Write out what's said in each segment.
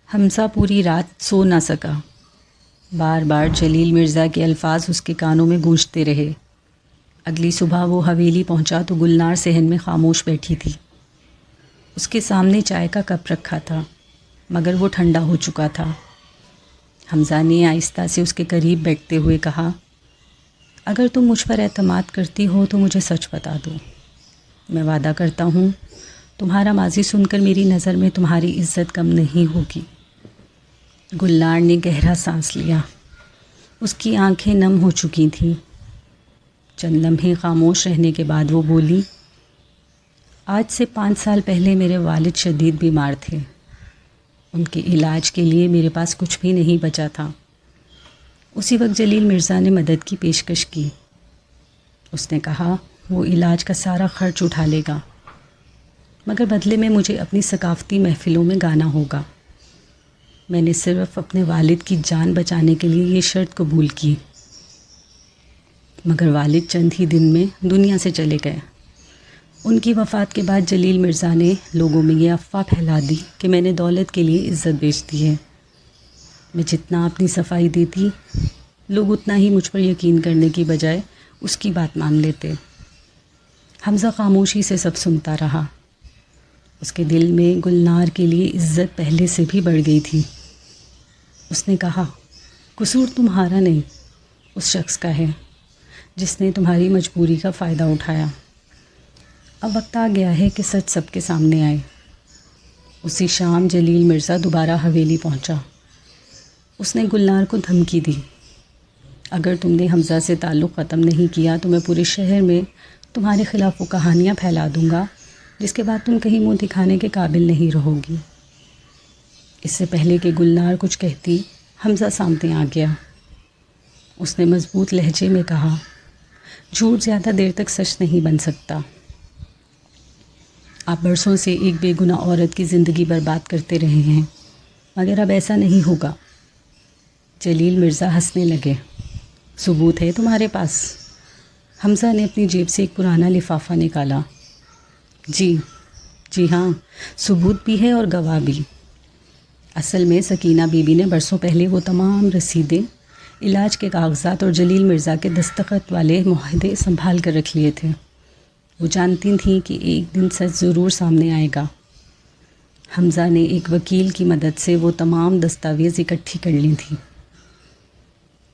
حمزہ پوری رات سو نہ سکا۔ بار بار جلیل مرزا کے الفاظ اس کے کانوں میں گونجتے رہے۔ اگلی صبح وہ حویلی پہنچا تو گلنار صحن میں خاموش بیٹھی تھی۔ اس کے سامنے چائے کا کپ رکھا تھا مگر وہ ٹھنڈا ہو چکا تھا۔ حمزہ نے آہستہ سے اس کے قریب بیٹھتے ہوئے کہا، اگر تم مجھ پر اعتماد کرتی ہو تو مجھے سچ بتا دو۔ میں وعدہ کرتا ہوں تمہارا ماضی سن کر میری نظر میں تمہاری عزت کم نہیں ہوگی۔ گلنار نے گہرا سانس لیا۔ اس کی آنکھیں نم ہو چکی تھیں۔ چند لمحے خاموش رہنے کے بعد وہ بولی، آج سے 5 سال پہلے میرے والد شدید بیمار تھے۔ ان کے علاج کے لیے میرے پاس کچھ بھی نہیں بچا تھا۔ اسی وقت جلیل مرزا نے مدد کی پیشکش کی۔ اس نے کہا وہ علاج کا سارا خرچ اٹھا لے گا مگر بدلے میں مجھے اپنی ثقافتی محفلوں میں گانا ہوگا۔ میں نے صرف اپنے والد کی جان بچانے کے لیے یہ شرط قبول کی، مگر والد چند ہی دن میں دنیا سے چلے گئے۔ ان کی وفات کے بعد جلیل مرزا نے لوگوں میں یہ افواہ پھیلا دی کہ میں نے دولت کے لیے عزت بیچ دی ہے۔ میں جتنا اپنی صفائی دیتی، لوگ اتنا ہی مجھ پر یقین کرنے کی بجائے اس کی بات مان لیتے۔ حمزہ خاموشی سے سب سنتا رہا۔ اس کے دل میں گلنار کے لیے عزت پہلے سے بھی بڑھ گئی تھی۔ اس نے کہا، قصور تمہارا نہیں، اس شخص کا ہے جس نے تمہاری مجبوری کا فائدہ اٹھایا۔ اب وقت آ گیا ہے کہ سچ سب کے سامنے آئے۔ اسی شام جلیل مرزا دوبارہ حویلی پہنچا۔ اس نے گلنار کو دھمکی دی، اگر تم نے حمزہ سے تعلق ختم نہیں کیا تو میں پورے شہر میں تمہارے خلاف وہ کہانیاں پھیلا دوں گا جس کے بعد تم کہیں منہ دکھانے کے قابل نہیں رہو گی۔ اس سے پہلے کہ گلنار کچھ کہتی، حمزہ سامنے آ گیا۔ اس نے مضبوط لہجے میں کہا، جھوٹ زیادہ دیر تک سچ نہیں بن سکتا۔ آپ برسوں سے ایک بے گناہ عورت کی زندگی برباد کرتے رہے ہیں مگر اب ایسا نہیں ہوگا۔ جلیل مرزا ہنسنے لگے۔ ثبوت ہے تمہارے پاس؟ حمزہ نے اپنی جیب سے ایک پرانا لفافہ نکالا۔ جی ہاں، ثبوت بھی ہے اور گواہ بھی۔ اصل میں سکینہ بی بی نے برسوں پہلے وہ تمام رسیدیں، علاج کے کاغذات اور جلیل مرزا کے دستخط والے معاہدے سنبھال کر رکھ لیے تھے۔ وہ جانتی تھیں کہ ایک دن سچ ضرور سامنے آئے گا۔ حمزہ نے ایک وکیل کی مدد سے وہ تمام دستاویز اکٹھی کر لی تھیں۔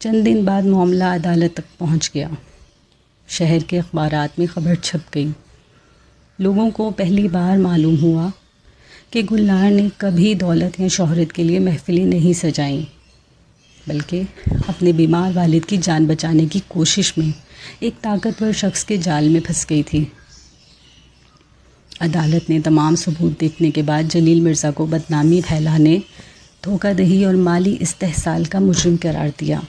چند دن بعد معاملہ عدالت تک پہنچ گیا۔ شہر کے اخبارات میں خبر چھپ گئی۔ لوگوں کو پہلی بار معلوم ہوا کہ گلنار نے کبھی دولت یا شہرت کے لیے محفلیں نہیں سجائیں، بلکہ اپنے بیمار والد کی جان بچانے کی کوشش میں ایک طاقتور شخص کے جال میں پھنس گئی تھی۔ عدالت نے تمام ثبوت دیکھنے کے بعد جلیل مرزا کو بدنامی پھیلانے، دھوکہ دہی اور مالی استحصال کا مجرم قرار دیا۔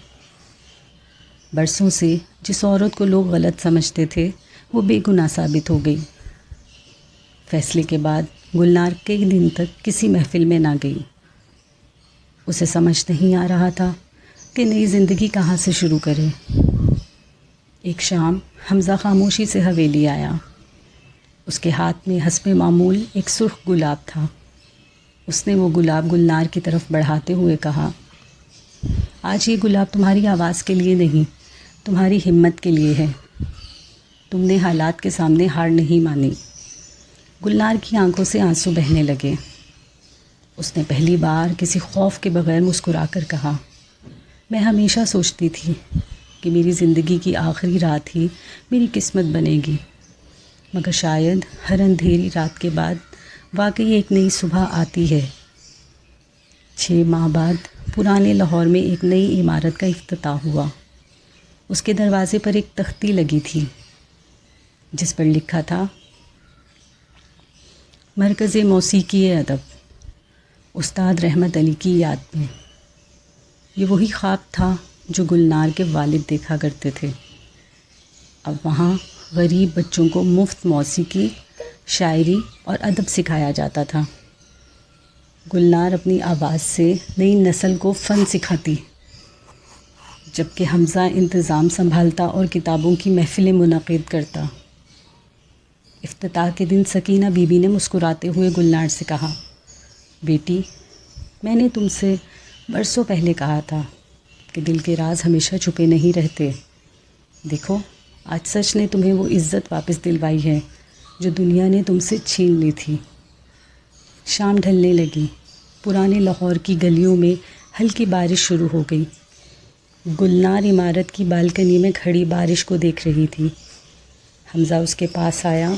برسوں سے جس عورت کو لوگ غلط سمجھتے تھے وہ بے گناہ ثابت ہو گئی۔ فیصلے کے بعد گلنار کئی دن تک کسی محفل میں نہ گئی۔ اسے سمجھ نہیں آ رہا تھا کہ نئی زندگی کہاں سے شروع کرے۔ ایک شام حمزہ خاموشی سے حویلی آیا۔ اس کے ہاتھ میں حسب معمول ایک سرخ گلاب تھا۔ اس نے وہ گلاب گلنار کی طرف بڑھاتے ہوئے کہا، آج یہ گلاب تمہاری آواز کے لیے نہیں، تمہاری ہمت کے لیے ہے۔ تم نے حالات کے سامنے ہار نہیں مانی۔ گلنار کی آنکھوں سے آنسو بہنے لگے۔ اس نے پہلی بار کسی خوف کے بغیر مسکرا کر کہا، میں ہمیشہ سوچتی تھی کہ میری زندگی کی آخری رات ہی میری قسمت بنے گی، مگر شاید ہر اندھیری رات کے بعد واقعی ایک نئی صبح آتی ہے۔ 6 ماہ بعد پرانے لاہور میں ایک نئی عمارت کا افتتاح ہوا۔ اس کے دروازے پر ایک تختی لگی تھی جس پر لکھا تھا، مرکز موسیقی ادب، استاد رحمت علی کی یاد میں۔ یہ وہی خواب تھا جو گلنار کے والد دیکھا کرتے تھے۔ اب وہاں غریب بچوں کو مفت موسیقی، شاعری اور ادب سکھایا جاتا تھا۔ گلنار اپنی آواز سے نئی نسل کو فن سکھاتی، جبکہ حمزہ انتظام سنبھالتا اور کتابوں کی محفلیں منعقد کرتا۔ افتتاح کے دن سکینہ بی بی نے مسکراتے ہوئے گلنار سے کہا، بیٹی، میں نے تم سے برسوں پہلے کہا تھا کہ دل کے راز ہمیشہ چھپے نہیں رہتے. دیکھو آج سچ نے تمہیں وہ عزت واپس دلوائی ہے جو دنیا نے تم سے چھین لی تھی. شام ڈھلنے لگی. پرانے لاہور کی گلیوں میں ہلکی بارش شروع ہو گئی. گلنار عمارت کی بالکنی میں کھڑی بارش کو دیکھ رہی تھی. حمزہ اس کے پاس آیا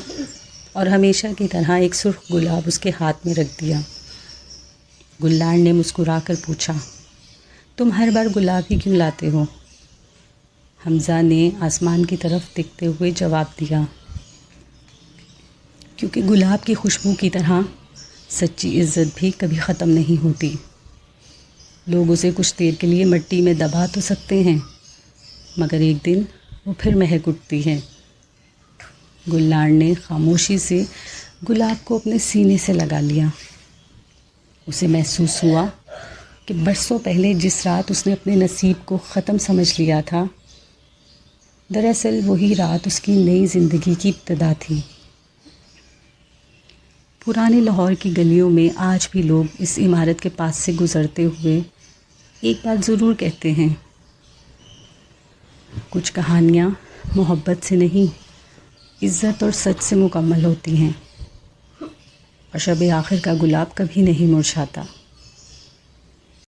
اور ہمیشہ کی طرح ایک سرخ گلاب اس کے ہاتھ میں رکھ دیا. گلنار نے مسکرا کر پوچھا، تم ہر بار گلاب ہی کیوں لاتے ہو؟ حمزہ نے آسمان کی طرف دیکھتے ہوئے جواب دیا، کیونکہ گلاب کی خوشبو کی طرح سچی عزت بھی کبھی ختم نہیں ہوتی. لوگ اسے کچھ دیر کے لیے مٹی میں دبا تو سکتے ہیں، مگر ایک دن وہ پھر مہک اٹھتی ہے. گلنار نے خاموشی سے گلاب کو اپنے سینے سے لگا لیا. اسے محسوس ہوا کہ برسوں پہلے جس رات اس نے اپنے نصیب کو ختم سمجھ لیا تھا، دراصل وہی رات اس کی نئی زندگی کی ابتدا تھی. پرانے لاہور کی گلیوں میں آج بھی لوگ اس عمارت کے پاس سے گزرتے ہوئے ایک بات ضرور کہتے ہیں، کچھ کہانیاں محبت سے نہیں، عزت اور سچ سے مکمل ہوتی ہیں، اور شب آخر کا گلاب کبھی نہیں مرجھاتا.